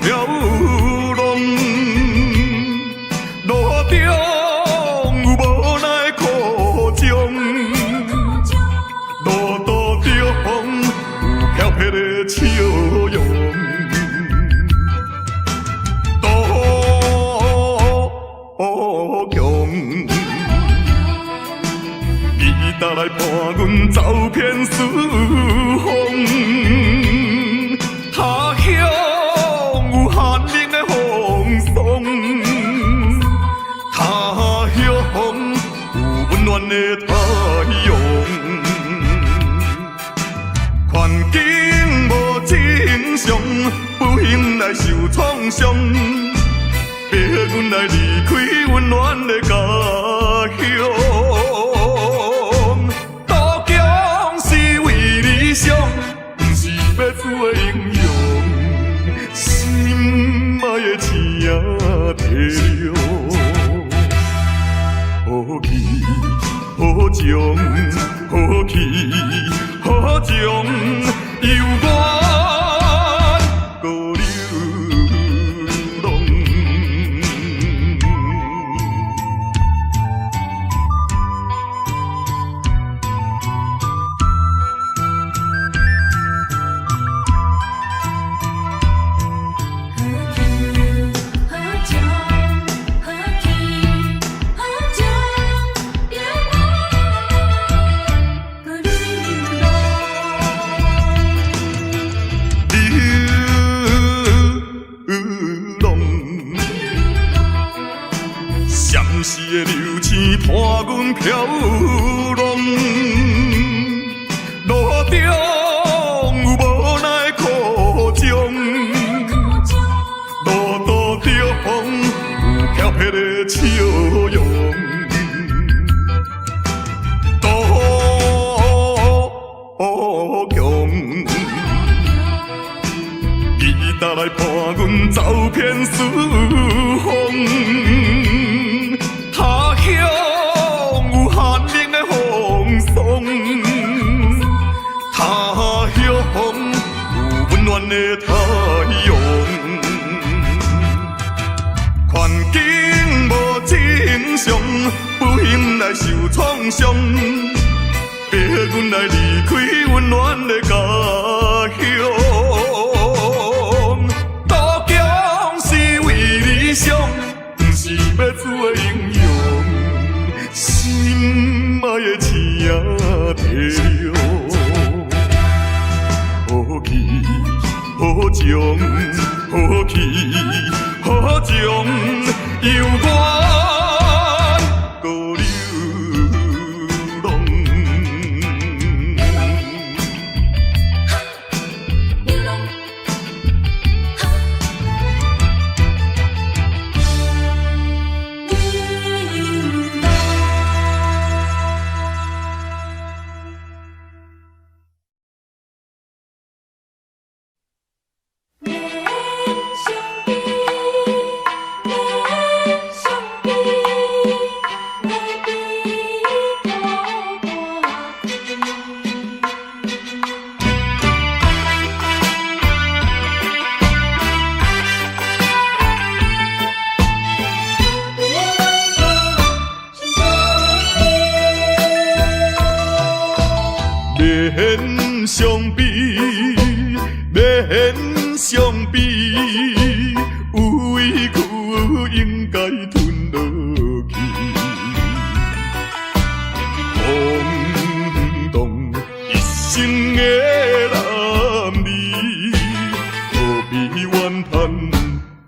飘浪，路中有无奈苦衷，路途中有飘撇的笑容，多强。你踏来伴阮走遍四方，他乡有寒冷的风霜，他乡有温暖的太阳。环境无正常，不幸来受创伤，逼阮来离开温暖的家乡。要做的英雄，心爱的青地了，好气好情，好气好情，犹原搁流浪。闪逝的流星伴阮飘浪，路中有无奈苦衷，路途中有飘撇的笑容，多强。你踏来伴阮走遍四方。他乡有寒冷的风霜，他乡有温暖的太阳。环境无正常，不幸来受创伤，逼阮来离开温暖的家乡。多强是为理想，不是要做的英雄。心爱的青地了，好气好情，好气好情，犹原搁流浪。免相比，免相比，有委屈应该吞落去。空洞一生的男儿，何必怨叹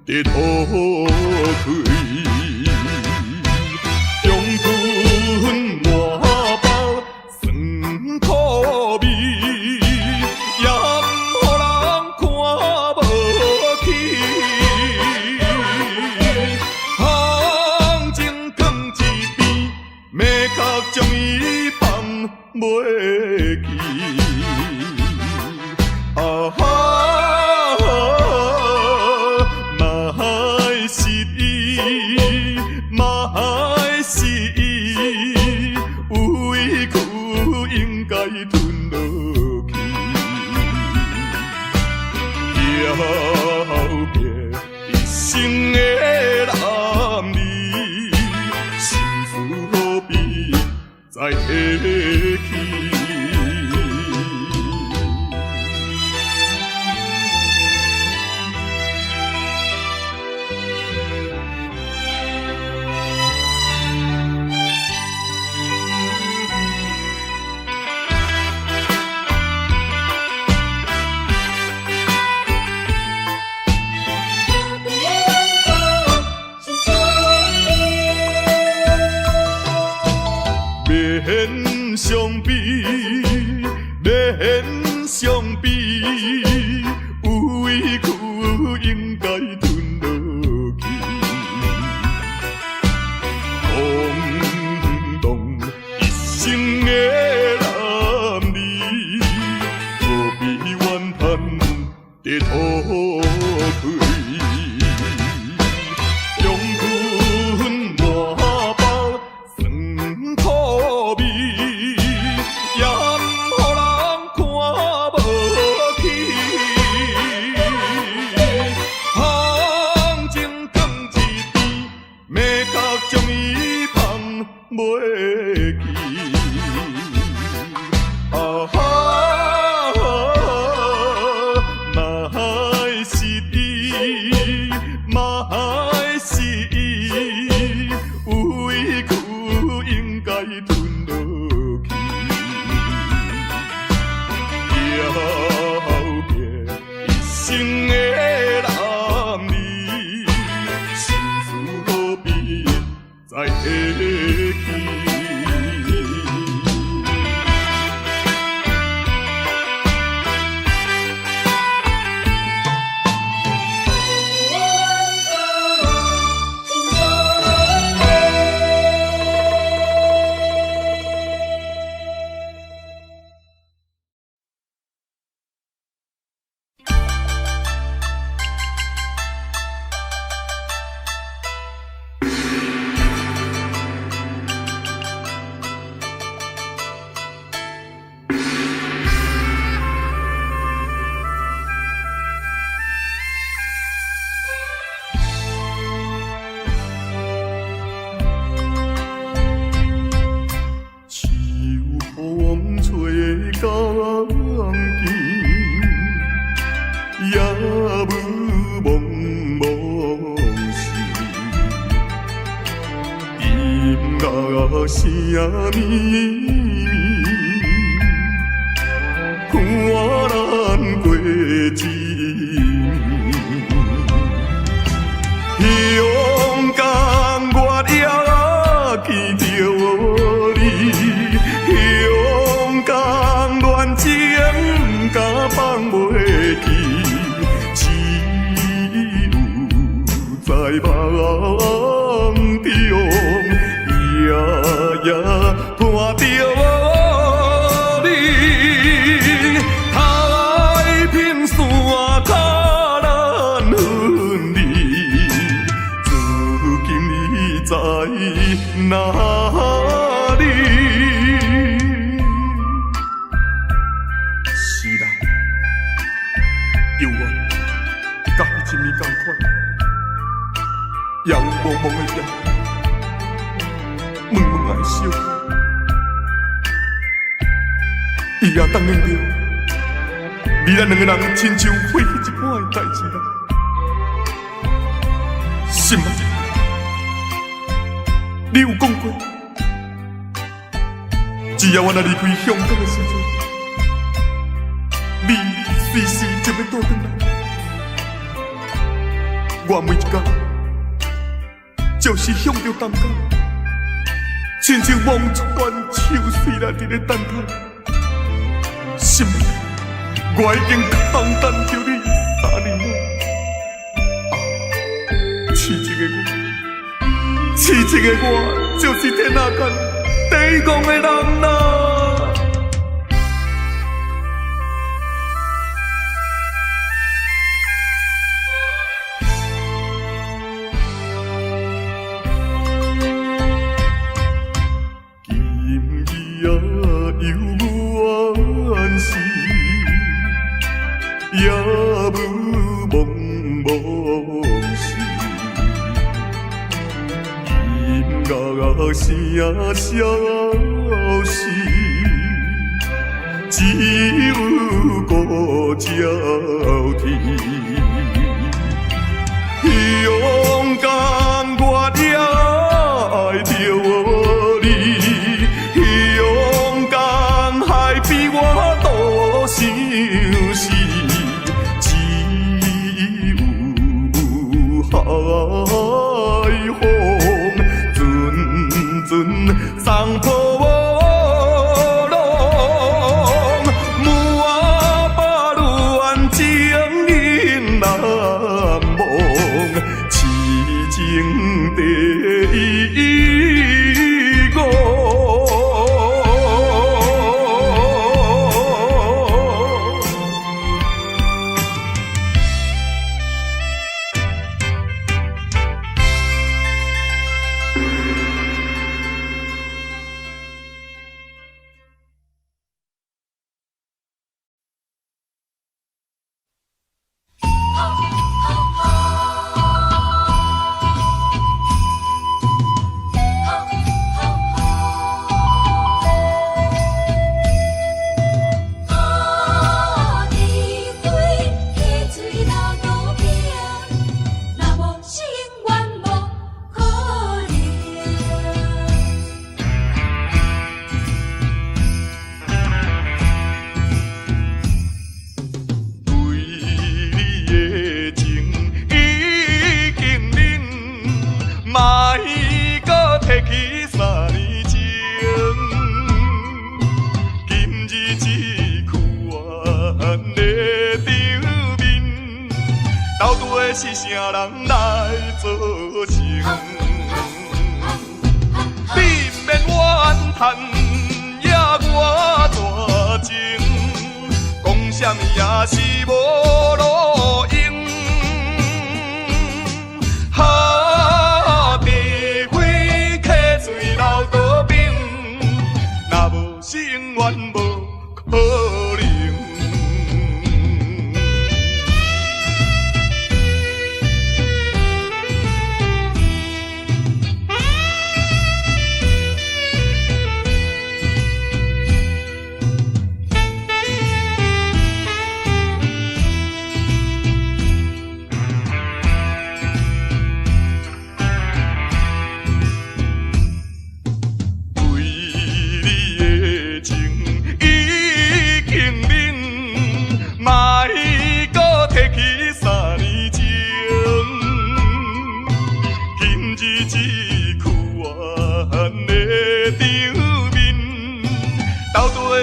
在土开？将伊放袂记，啊哈，嘛是伊，嘛是伊，有委屈应该吞落去，后边。再提起。免相比，免相比，有委屈应该吞落去。空洞一生的男儿，何必怨叹在土开？声绵绵，看咱过一暝。勇敢我也见着你，勇敢恋情甲放袂记，只有在梦中。夜夜伴着你，太平山脚咱分离，如今你在哪里？是啦，犹原甲迄一暝同款，阳蒙蒙的夜。问问爱惜，伊也当念着，你咱两个人亲像过去一半的代志啦，是吗？你有讲过，只要我若离开香港的时阵，你随时就要倒转来，我每一天就是向着东港。亲像望穿秋水来伫咧等待，心里我已经空等着你3年了。痴情的我，痴情的我，就是天下间第5个人啦。也无梦梦事，音乐声消失，交替。勇敢我也爱着你，勇敢还比我多想死，只有海风阵阵送破浪，满巴路情意难忘。痴情地遗忘。是啥人来做情？你免怨叹，也我绝情，讲什么也是无路用。哈，地火客水流倒冰，若无心愿无可能。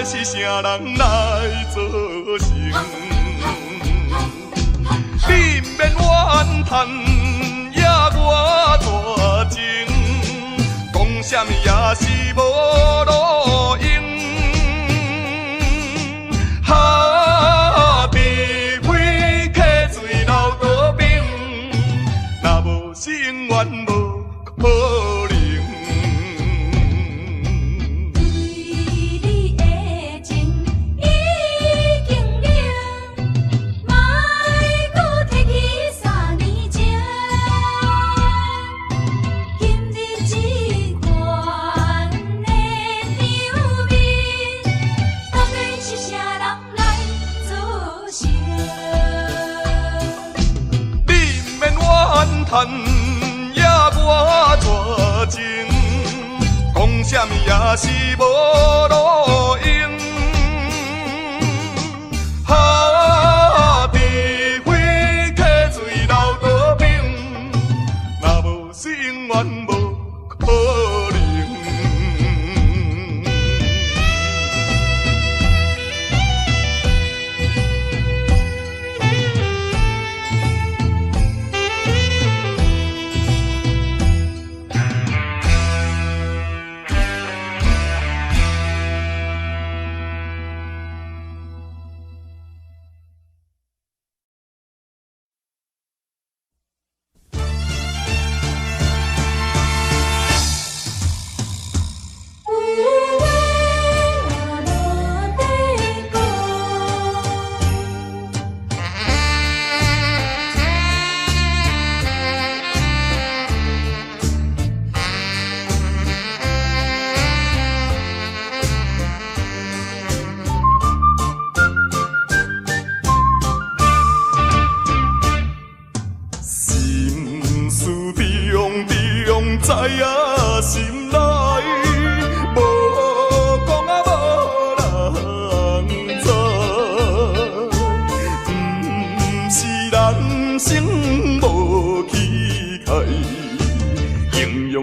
是啥人来做成？你免怨叹，也我绝情，讲什么也是无路用。哈，地火客水流倒冰，若无心愿无可能。叹也我绝情，讲什么也是无路用。哈，地火客水流倒冰，若无心愿无可能。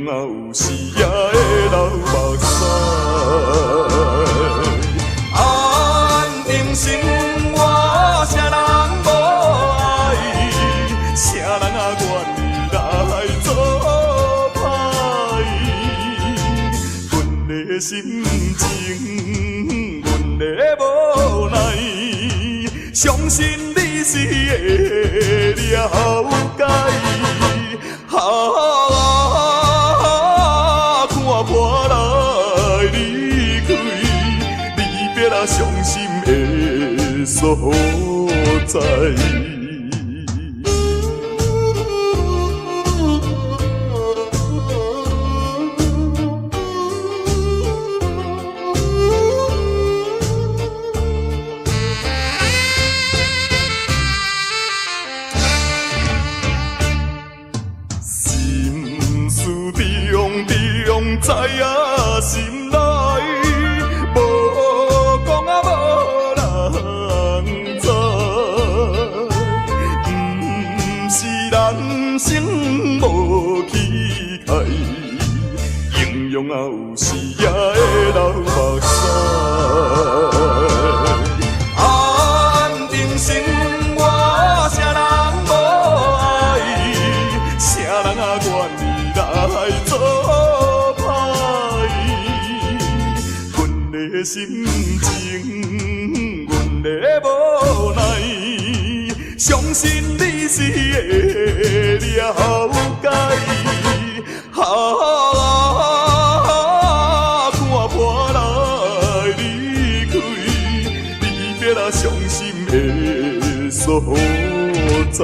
容啊有时也会流目屎。安定生活，啥人无爱？啥人啊愿意来做歹？阮的心情，阮的无奈，相信你是会了解。看破来离开，离别啊伤心的所在。知影心内，无讲啊无人知。不是人生无期待，形容啊有时也会流目屎。安定生活，啥人无爱？啥人啊愿意来做？心情，阮的无奈，相信你是会了解。看破来离开，离别啊伤心的所在。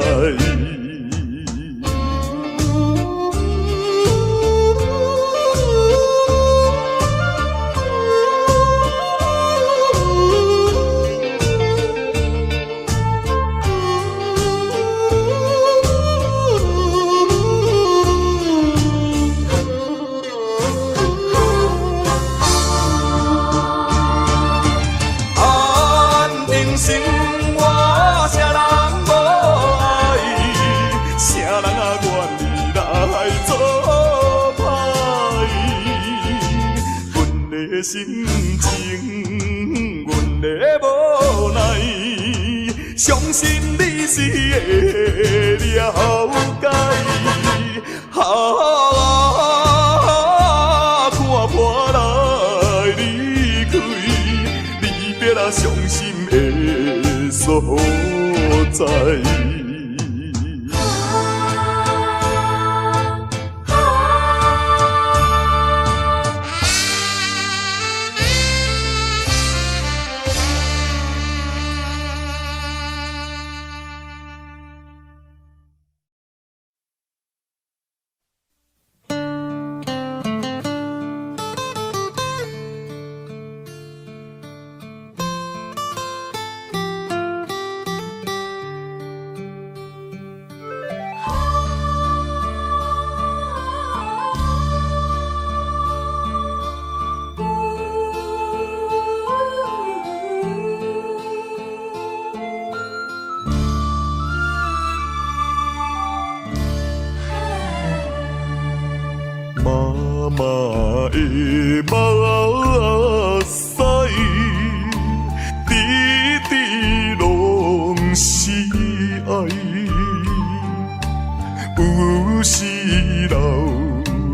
生活，啥人无爱？啥人啊愿意来做歹？阮的心情，阮的无奈，相信你是会了解。看破来离开，离别啊伤心的所在。妈妈的目屎，滴滴拢是爱，有时流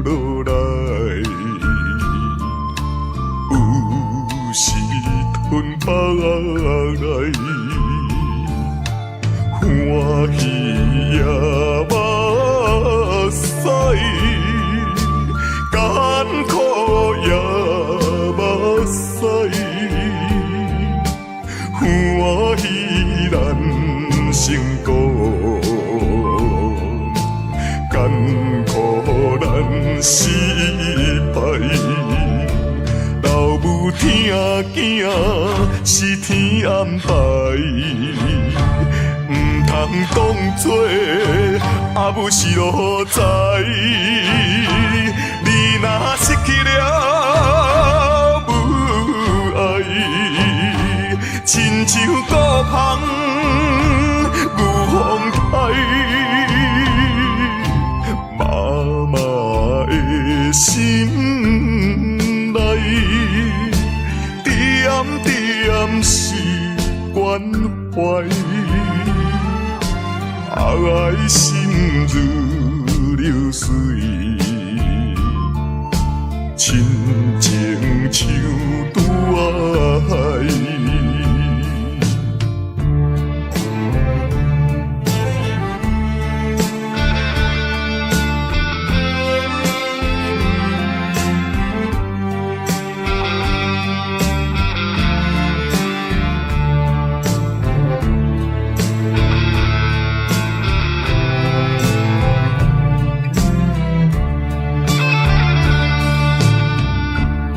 落来，有时吞腹来，欢喜也目屎。艰苦也目屎，欢喜咱成功，艰苦咱失败。老母听囝是天安排，唔通当作阿母是路在。你若失去了母爱，亲像孤芳有风开，妈妈的怀，爱心如流水，亲情像拄仔海。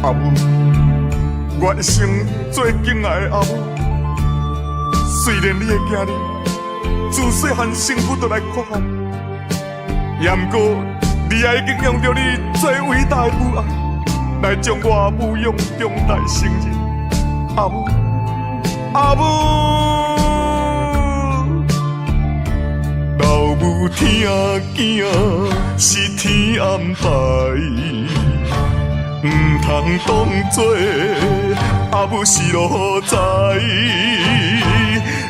阿母，我一生最敬爱的阿母。虽然你的囝儿自细汉生父就来缺憾，也毋过你也已经用着你最伟大的母爱，来将我母养长大成人。阿母，阿母，老母疼囝是天安排。唔通当作阿母是路在，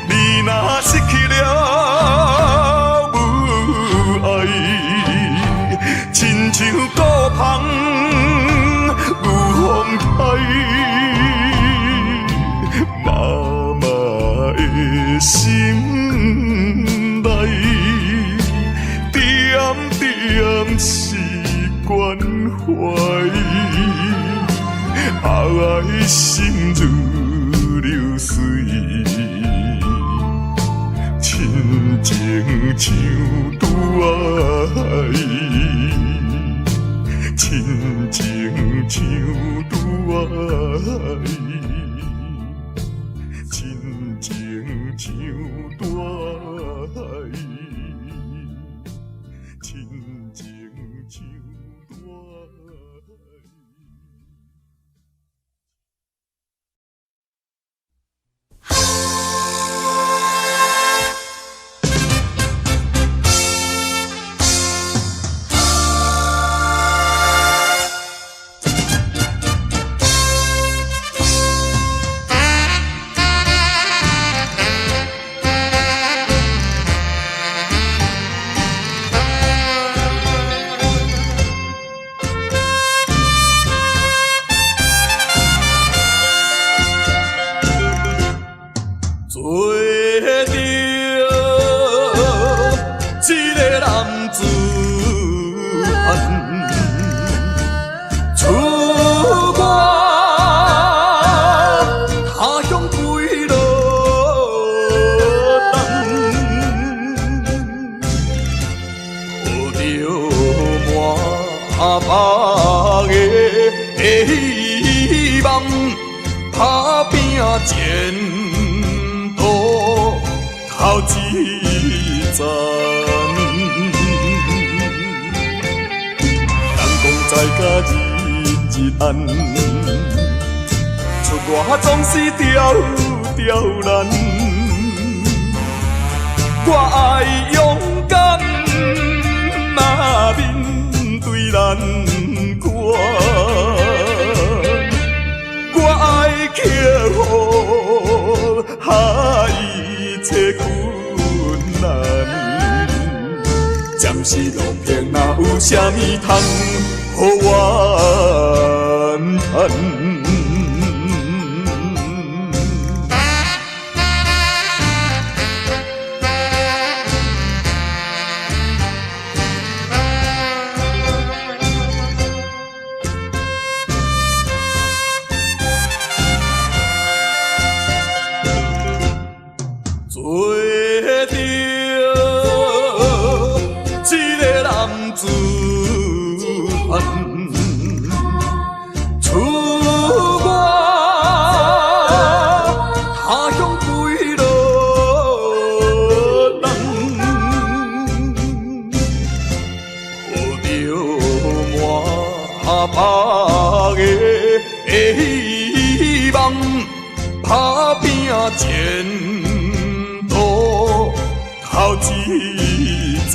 你若失去了母爱，亲像孤芳有风台，妈妈的心内点点是关怀。爱心如流水，亲情像拄仔海，亲情像拄仔海，亲情像拄仔海，亲情像拄仔海。前途头一站，人讲在甲日暗，出外总是刁难。我爱勇敢，若面对难关。我爱克服下一切困难，暂时路平哪有啥物通予我叹？做着一个男子汉，出外他乡归路人，抱着满腹的希望，打拼前途头一站。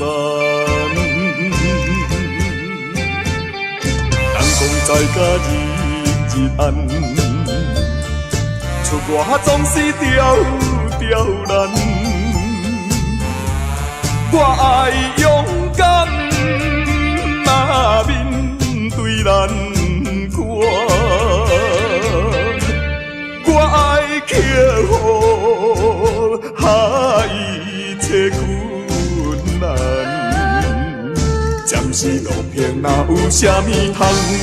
人讲在甲日暗，出外总是刁刁难。我爱勇敢，若面对难关，我爱克服一切困难。暂时路平，哪有啥物通予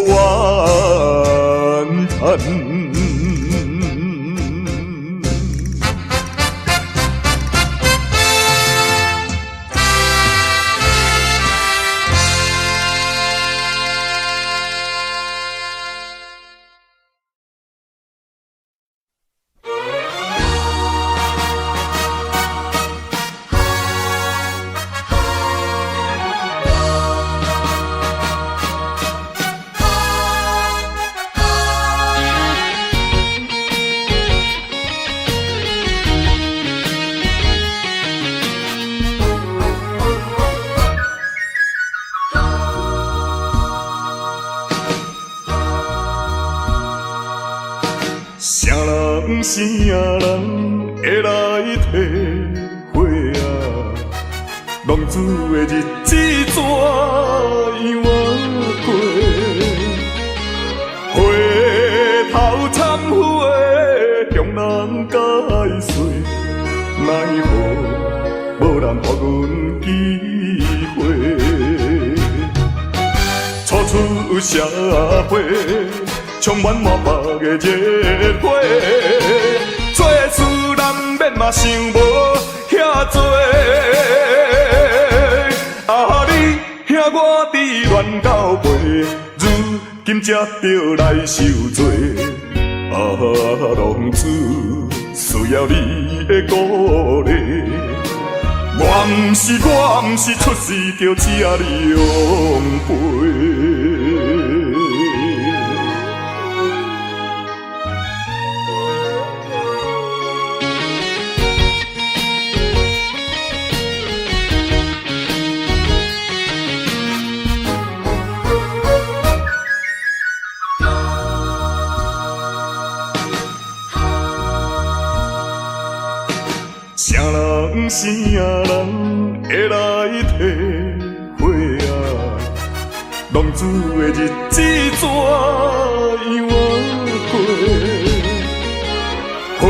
我叹？啥人会来体会啊？浪子的日子怎样过？回头忏悔，向人解释，奈何无人给阮机会？初出社会。充满满腹的热火，做事难免嘛想无遐多。你兄我伫乱到背，如今才着来受罪。浪子需要你的鼓励，我毋是出世着吃你养肥。啥人会来体会啊？浪子的日子怎样过？回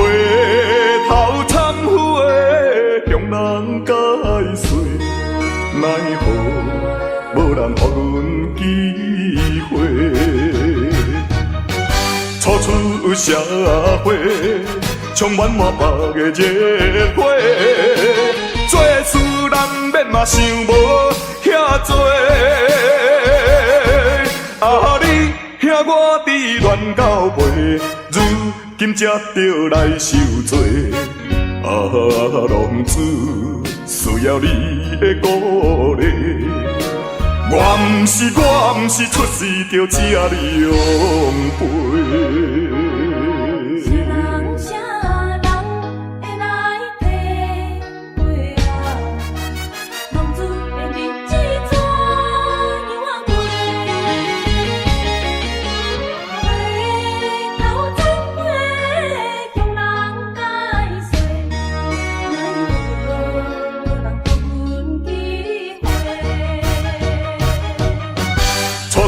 头忏悔，向人解释，奈何无人给阮机会？初出社会。充满满腹的热火，做事难免嘛想无遐多。你兄我伫乱到背，如今才着来受罪。浪子需要你的鼓励，我毋是出世着吃你养肥。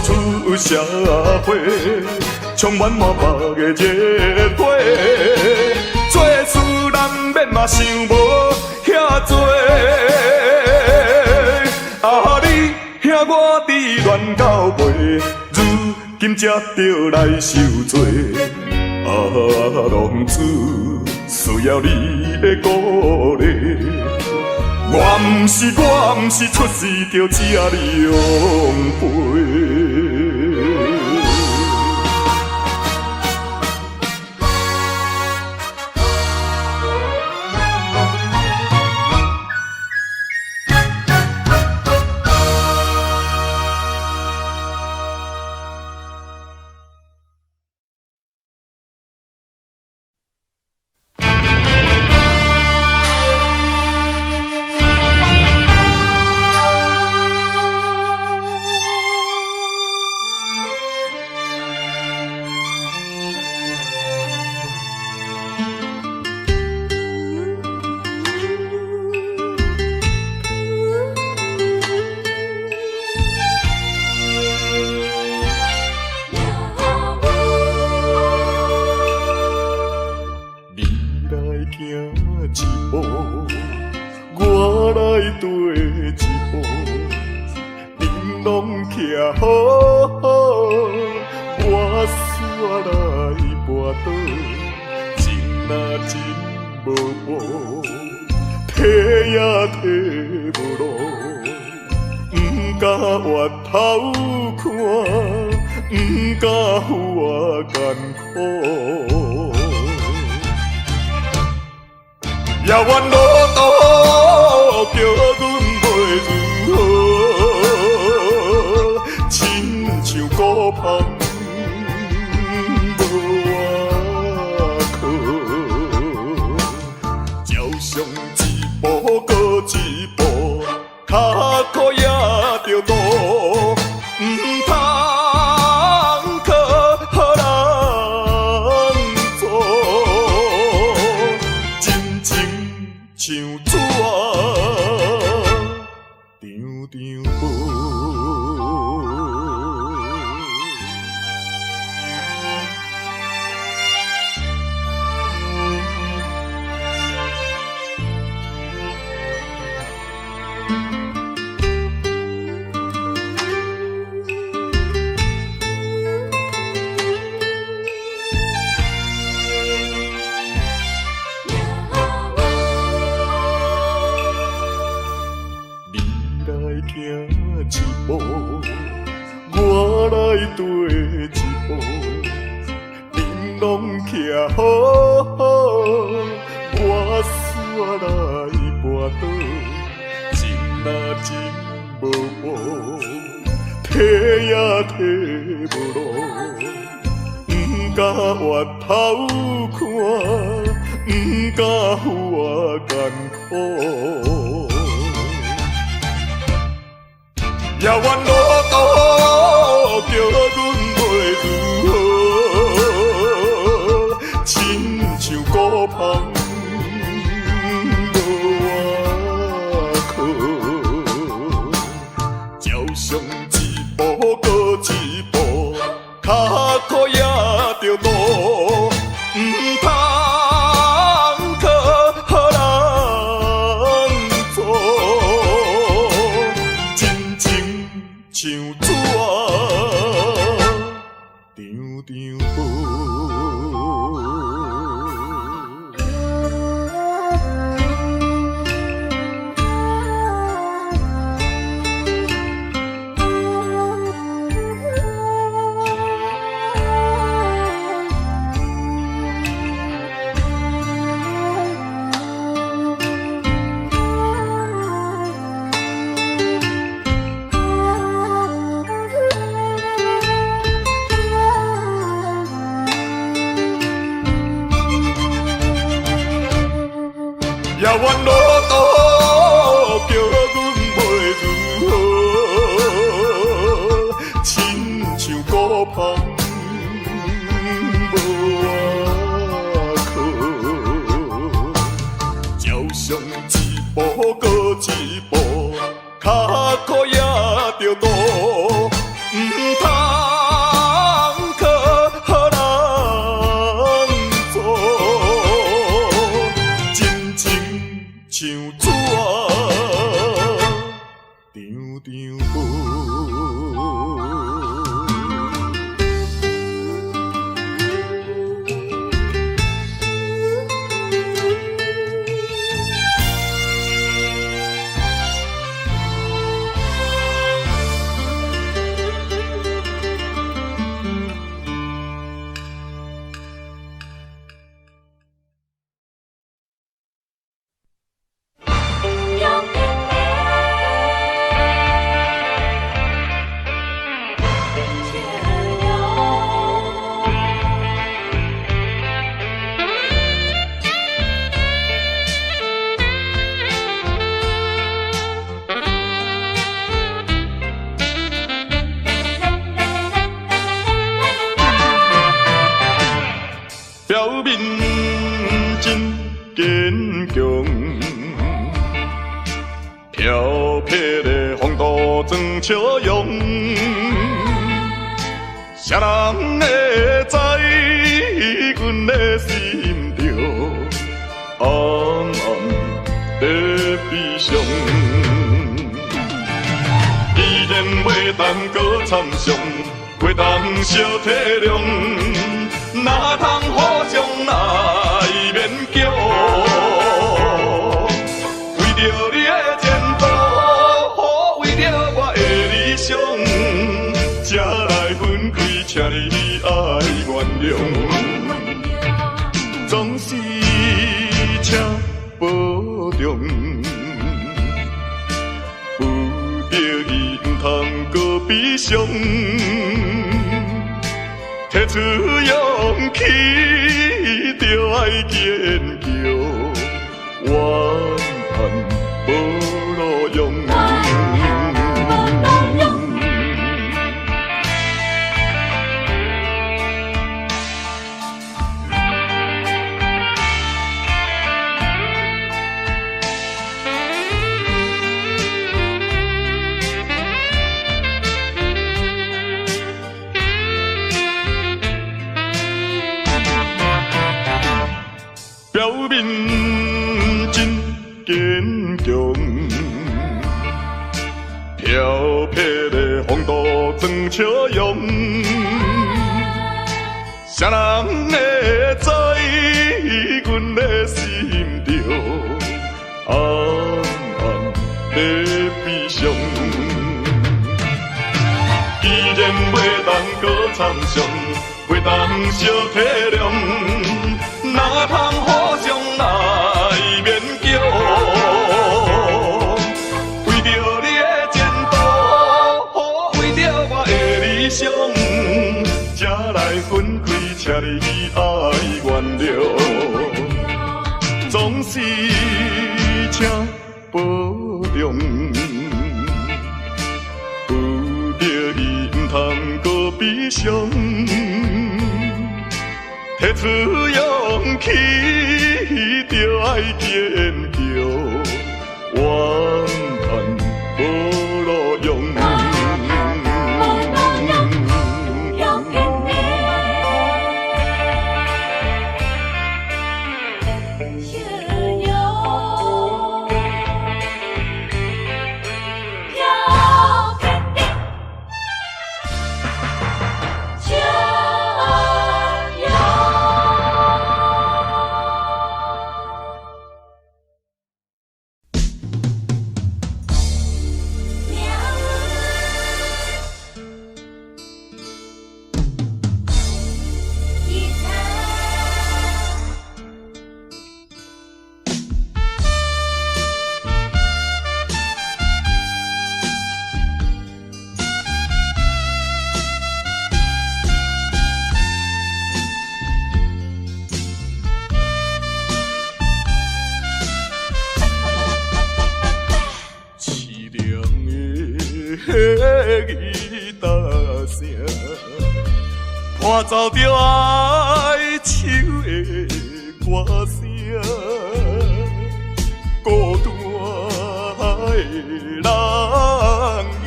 出社会，充满满腹的热火，做事难免嘛想无遐多。你兄我伫乱到背，如今才着来受罪。浪子需要你的鼓励，我毋是出世着吃你养肥。无步，提也提无路，不敢越头看，不敢付我艰苦。遥远路途叫阮袂如何，亲像孤帆无外靠，照常一步搁一步，脚苦也着渡，唔通靠人做，真情像纸张张无。我来跟一步，恁拢徛好好，我煞来跋倒，真啊真无步，提也提无路，不敢越头看，不敢付我艰苦。遥远路途叫阮袂如何，亲像孤帆无外靠，照常一步搁一步，脚苦也着渡，唔通靠人做。像纸张张无。遥远路途叫阮袂如何，亲像孤帆无外靠，照常一步搁一步，脚苦也着渡，唔通靠人做。像纸张张无。表面真坚强，飘撇的风度装笑容，谁人会知阮的心着暗暗在悲伤，依然袂当搁参详，袂当小体谅。哪通互相来勉强？请保重，有着伊毋通搁悲伤，提出勇气就爱坚强，怨叹无路用。表面真坚强，飘撇的风度装笑容，谁人会知阮的心中暗暗在悲伤？既然袂当搁参详，袂当小体谅，哪通互相来勉强？为着你的前途，为着我的理想，才来分开，请你爱原谅。总是请保重，有着伊毋通搁悲伤。提出勇气，就爱坚强，怨叹无路用。吉他声，伴奏着哀愁的歌声，孤单的人影，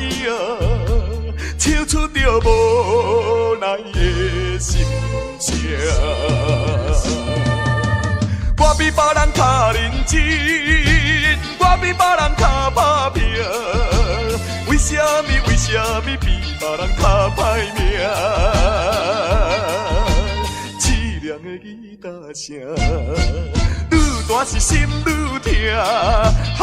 唱出着无奈的心声。我比别人较认真，我比别人较打拼。为什么比别人较歹命？凄凉的吉他声，愈大是心愈痛。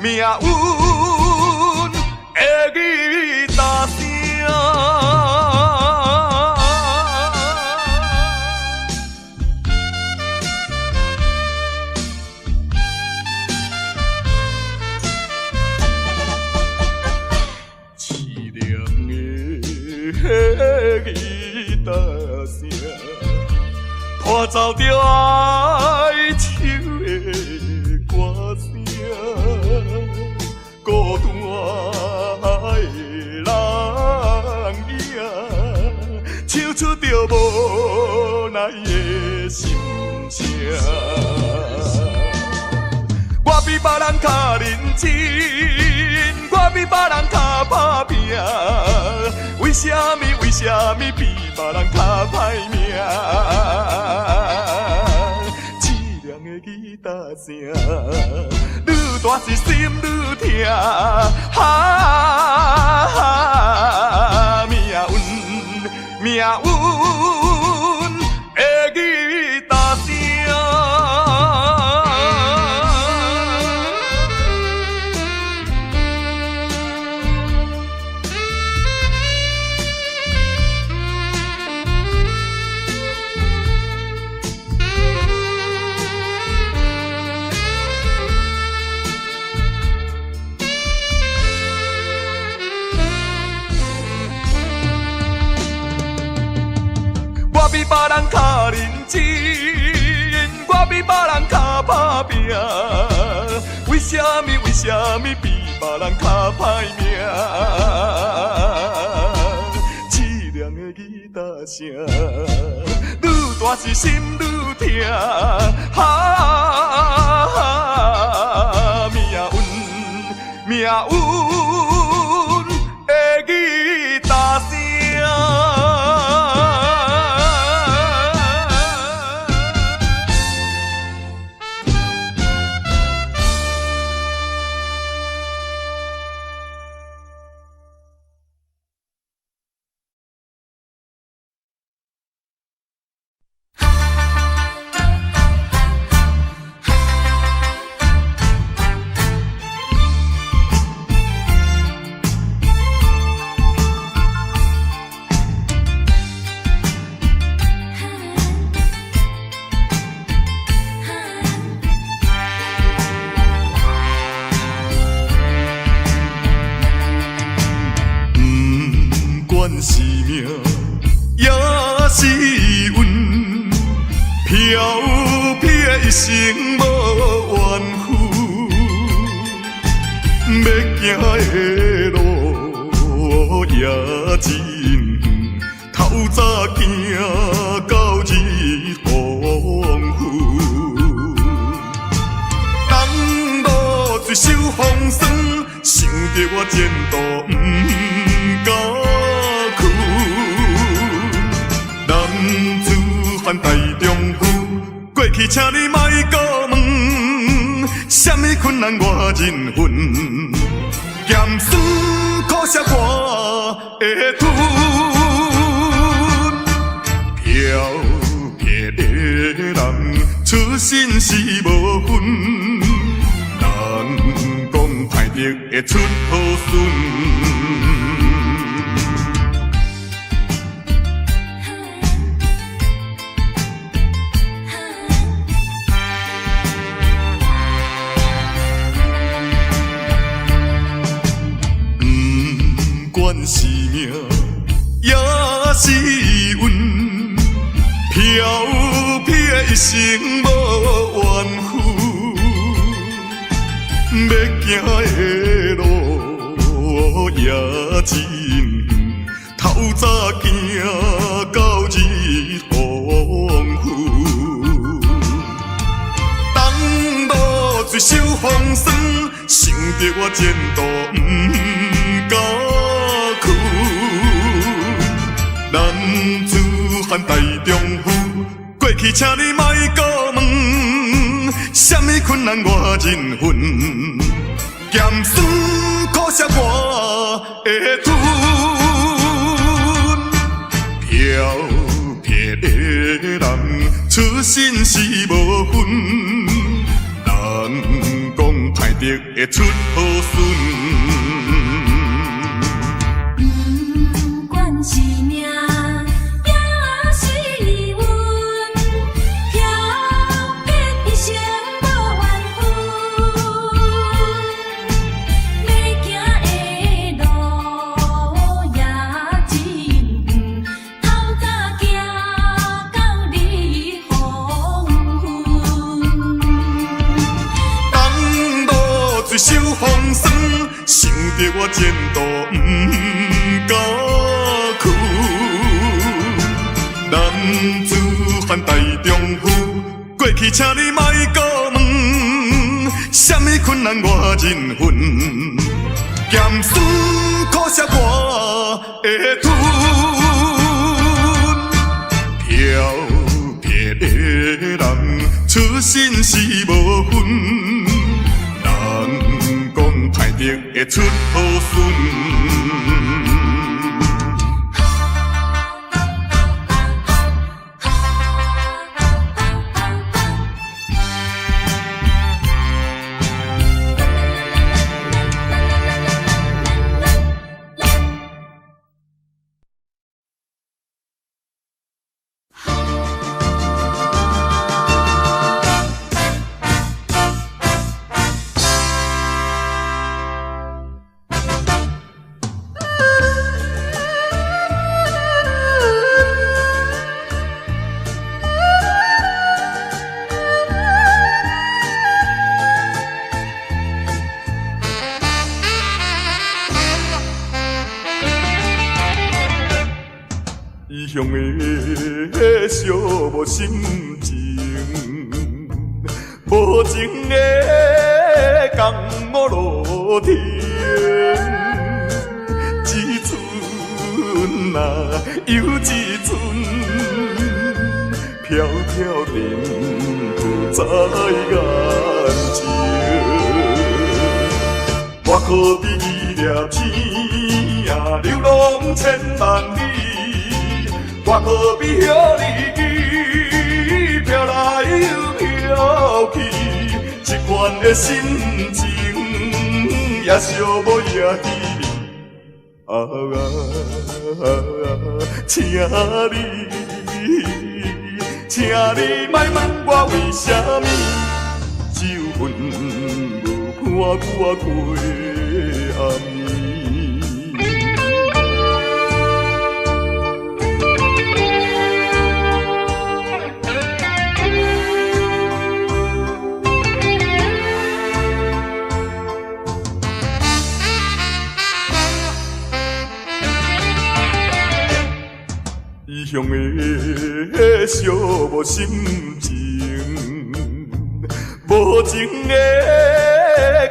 命运的吉他声。吉他声，伴奏着哀愁的歌声，孤单的人影，唱出着无奈的心声。我比别人较认真，我比别人较打拼。为什么比别人较歹命？凄凉的吉他声，愈大是心愈痛。命运的吉他声。比别人较认真，我比别人较打拼，为什么比别人较歹命？凄凉的吉他声，愈大是心愈痛，命运的吉他声。是命，也是运，飘撇的一生无怨妇。要行的路也真远，透早行到日黄昏。当路水手风霜，想着我前途不甘。犯大丈夫，过去请你莫搁问，什么困难我忍恨，咸酸苦涩我会吞，飘撇的人出身是无分，人讲歹得会出好孙。是命，也是运，飘撇的一生无怨妇。要行的路也真远，透早行到日黄昏。当路水手风霜，想着我前途不甘。男子汉大丈夫，过去请你莫搁问，什么困难我忍恨，咸酸苦涩我会吞，飘撇的人出身是无分，人讲歹得会出好孙。是命，也是运，飘撇一生无怨妇。要行的路也真远，透早行到日黄昏。当路水手风霜，想着我前途不甘。男子汉大丈夫，过去请你莫搁问，什么困难我忍恨，咸酸苦涩我会吞，飘撇的人出身是无分，人讲歹得会出好孙。异乡的寂寞心情，无情的江湖路程，一寸啊又一寸，飘飘沉浮在眼前。我可比伊粒天啊，流浪千万里。我可比遐日记飘来又飘去，一款的心情也寂寞也稀微。请你莫问我为什么，只有阮无看我过暗暝。异乡的寂寞心情，无情的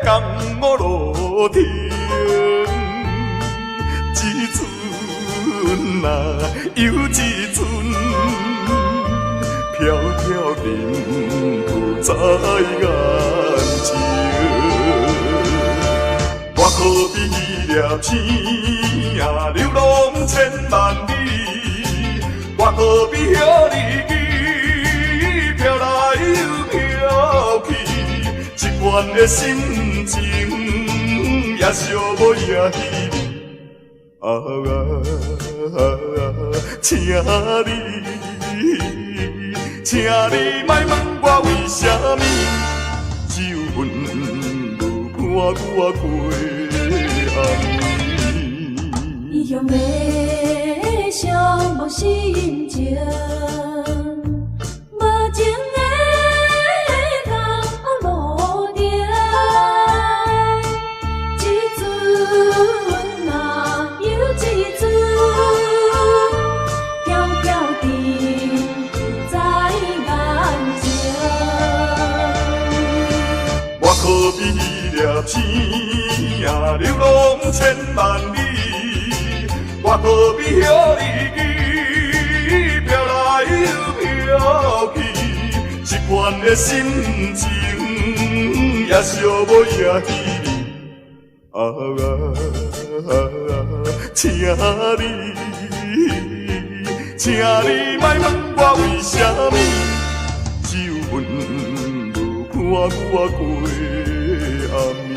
江湖路程，一寸啊又一寸，飘飘沉浮在眼前。我可比伊粒天啊，流浪千万里。我可比遐日记飘来又飘去，一款的心情也寂寞也稀微。请你莫问我为什么，只有阮无看我过暗暝。异乡的寂寞心情，无情的江湖路程，一寸啊又一寸，飘飘沉浮在眼前。我可比伊粒天啊，流浪千万里。我可比遐日记飘来又飘去，一款的心情也寂寞也稀微。请你莫问我为什么，只有阮无看我过暗暝。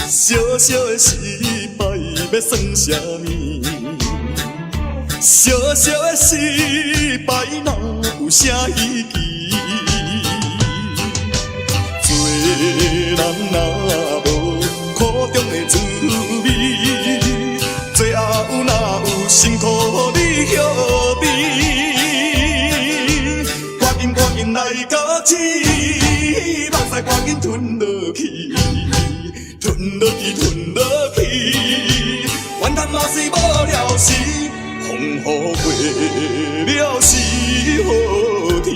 小小的失败要算啥物？小小的失败哪有啥意义？做人若无苦中的滋味，最后哪有辛苦你晓得？赶紧来到起，目屎赶紧吞落去。吞落去，怨叹嘛是无了时，风雨过了是好天。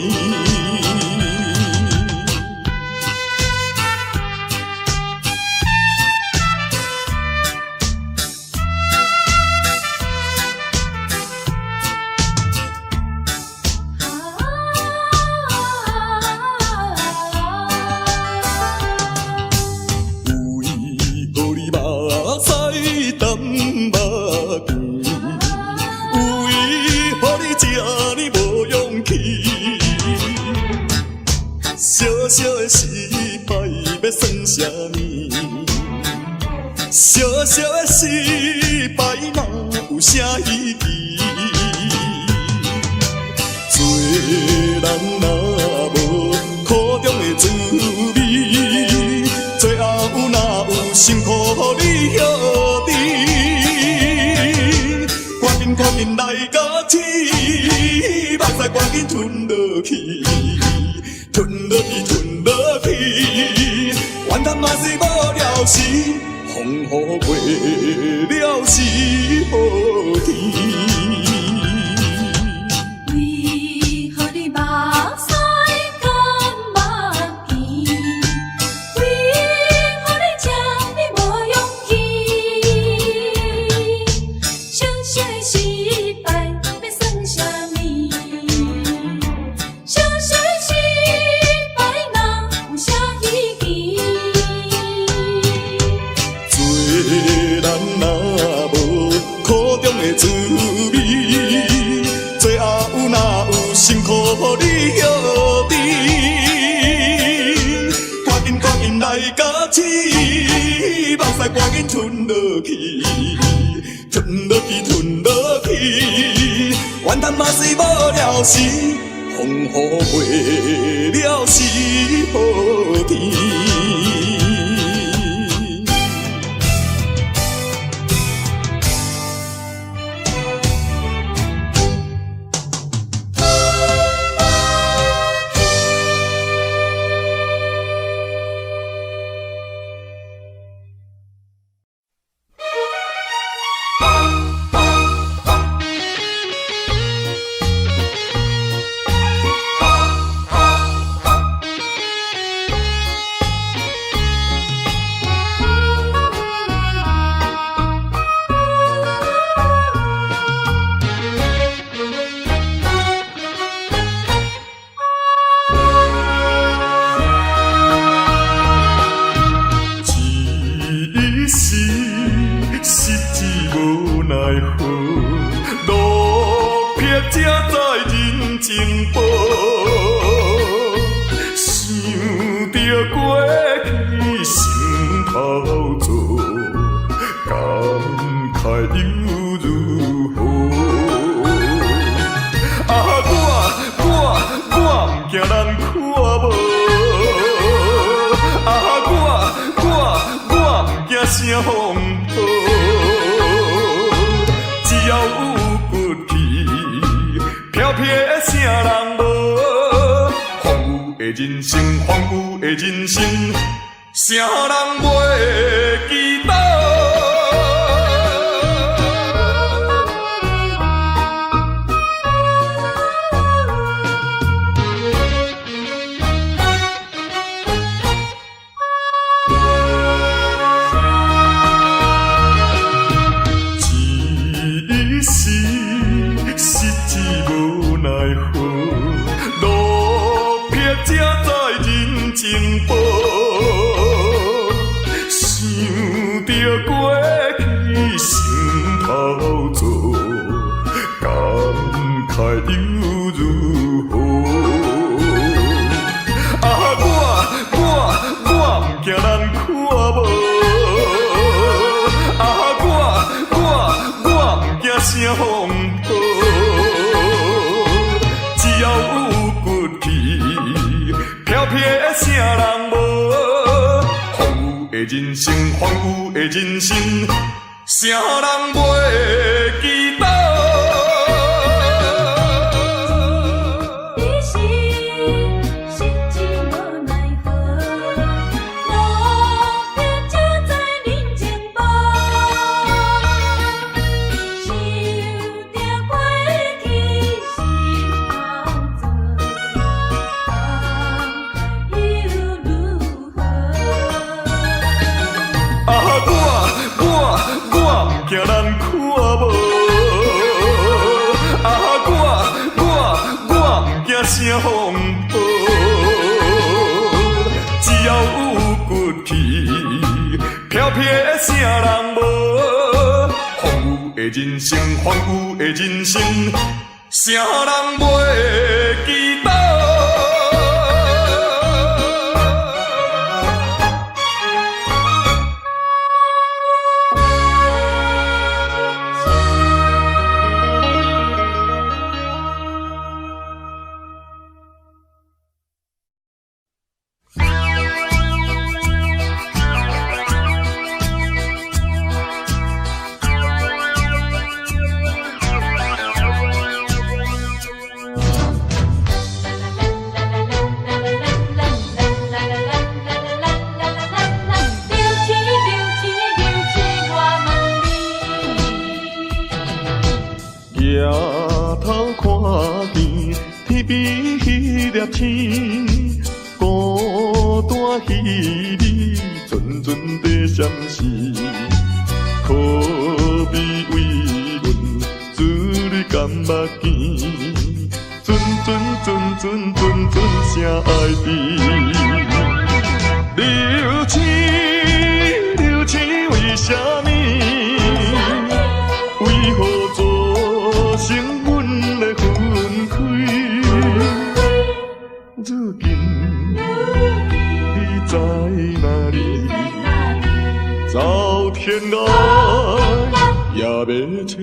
啥物？小小的失败哪有啥意义？做人若无苦中的滋味，最后哪有辛苦你晓得？赶紧来甲起，目屎赶紧吞落去，吞落去，吞落去，怨叹嘛是无了时，风雨过了是好天。为何你目屎甘目甜？为何你这么无勇气？小小的失败要算啥物？小小的失败哪有啥意义？做人若无苦中的滋味，最后哪有辛苦你晓得？赶紧来甲起，目屎赶紧吞落去，吞落去，吞落去，怨叹嘛是无了时，风雨过了是好天。声风波，只要有骨气，飘飘的啥人无？荒芜的人生，荒芜的人生，啥人袂记得？情报，想着过去心头做，感慨又如何？啊，我不惊人看无，啊，我不惊声风波，只要有骨气。飘飘的啥人无？荒芜的人生，荒芜的人生，啥人袂记得？惊人看无，啊，我不惊声风波，只要有骨气，飘飘的啥人无？荒芜的人生，荒芜的人生，啥人袂记得？天边迄粒星，孤单稀微，阵阵地闪烁。可比为阮子女甘目见，阵声爱悲。流星，流星为什么？为何造成阮的分开？如今你在哪里？走天涯也要找你，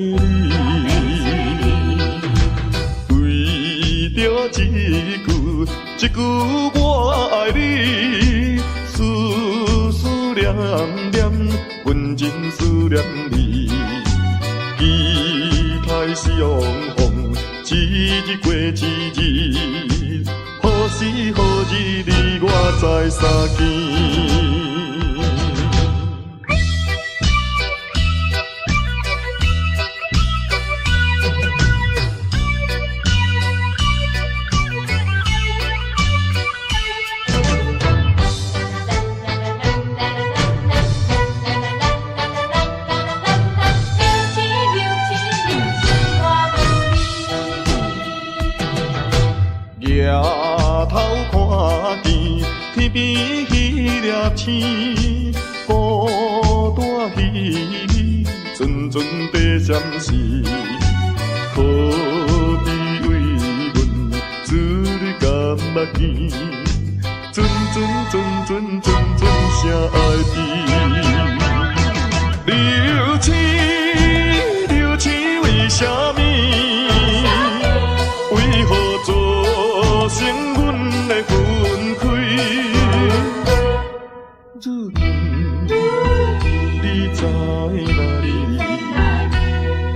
为着一句我爱你，思念念，阮真思念你。期待相逢，一日过一日，何时何日你我再相见？抬头看见天边迄粒星，孤单稀微，阵阵地闪烁。可比为阮子女甘目见，阵声爱悲。流星，流星为什么？为何造成阮的分开？如今你在哪里？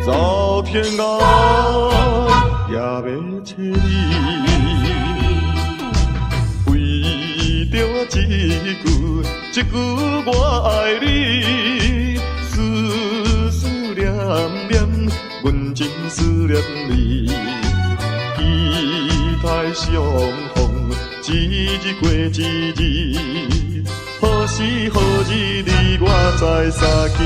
走天涯也要找你，为着一句我爱你，思念念，阮真思念你。期待相逢，一日过一日，何时何日你我再相见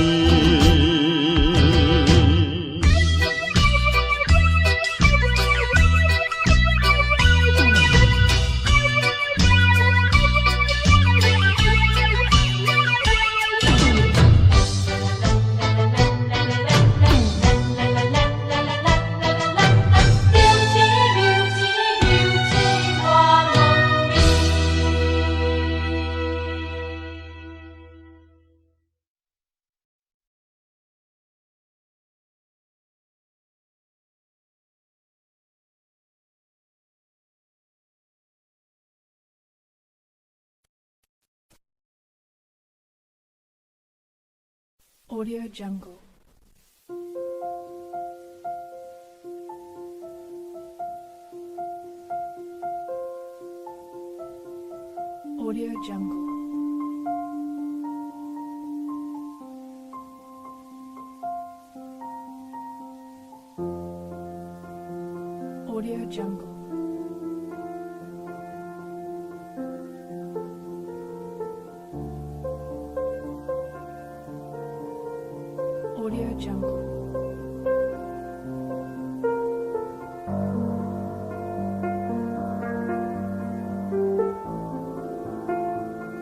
？Audio Jungle. Audio Jungle. Audio Jungle. Audio Jungle.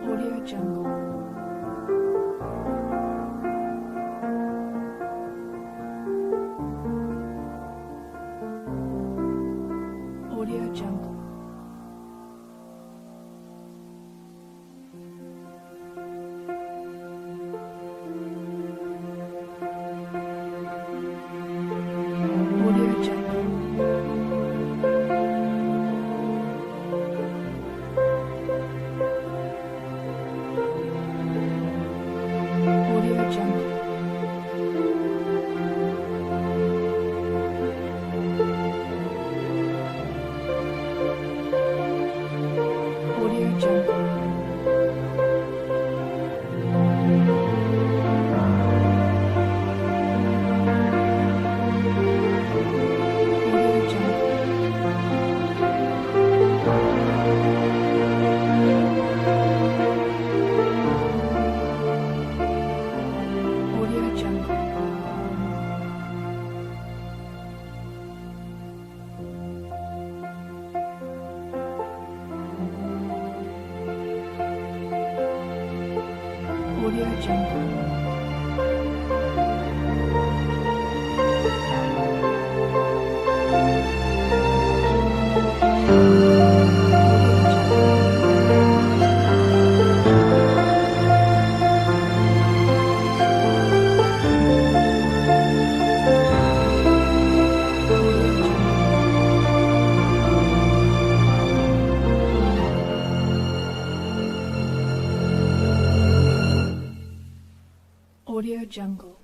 Audio Jungle. Audio Jungle. Audio Jungle. Audio Jungle. Audio Jungle. Audio Jungle.